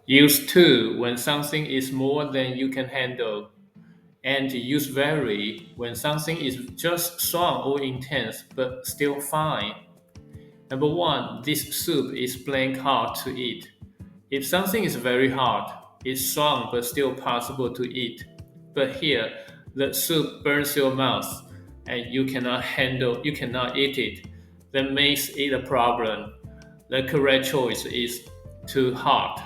Use to when something is more than you can handle. And use very when something is just strong or intense but still fine. Number one, this soup is blank hard to eat. If something is very hard, it's strong but still possible to eat. But here, the soup burns your mouth and you cannot eat it. That makes it a problem. The correct choice is too hard.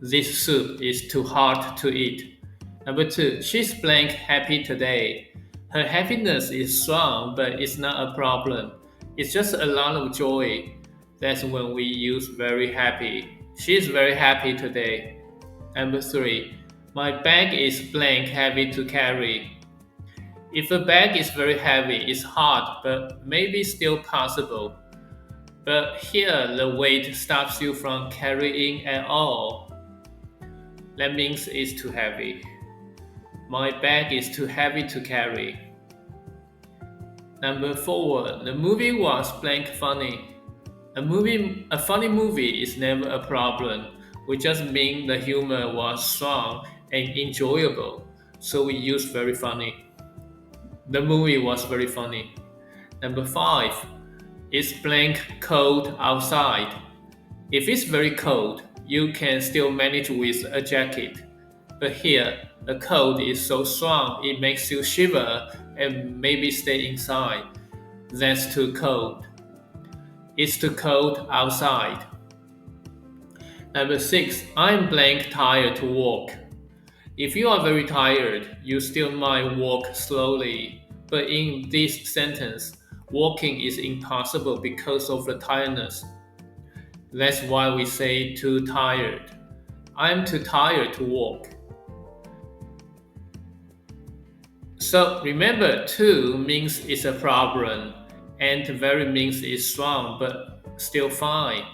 This soup is too hard to eat. Number two, she's blank happy today. Her happiness is strong, but it's not a problem. It's just a lot of joy. That's when we use very happy. She's very happy today. Number three, my bag is blank heavy to carry. If a bag is very heavy, it's hard, but maybe still possible. But here, the weight stops you from carrying at all. That means it's too heavy. My bag is too heavy to carry. Number four, the movie was blank funny. A funny movie is never a problem. We just mean the humor was strong and enjoyable, so we use very funny. The movie was very funny. Number five, it's blank cold outside. If it's very cold, you can still manage with a jacket. But here, the cold is so strong it makes you shiver and maybe stay inside. That's too cold. It's too cold outside. Number six, I'm blank tired to walk. If you are very tired, you still might walk slowly. But in this sentence, walking is impossible because of the tiredness. That's why we say too tired. I'm too tired to walk. So remember, too means it's a problem, and very means it's strong but still fine.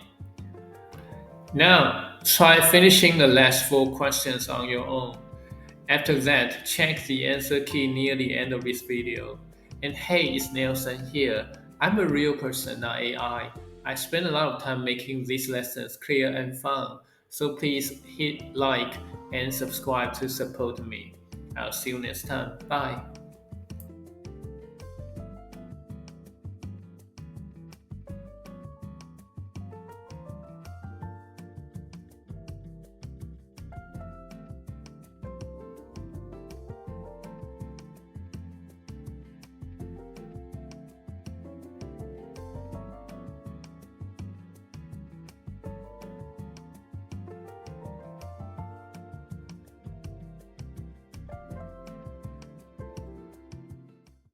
Now, try finishing the last four questions on your own. After that, check the answer key near the end of this video. And hey, it's Nelson here. I'm a real person, not AI. I spend a lot of time making these lessons clear and fun. So please hit like and subscribe to support me. I'll see you next time. Bye.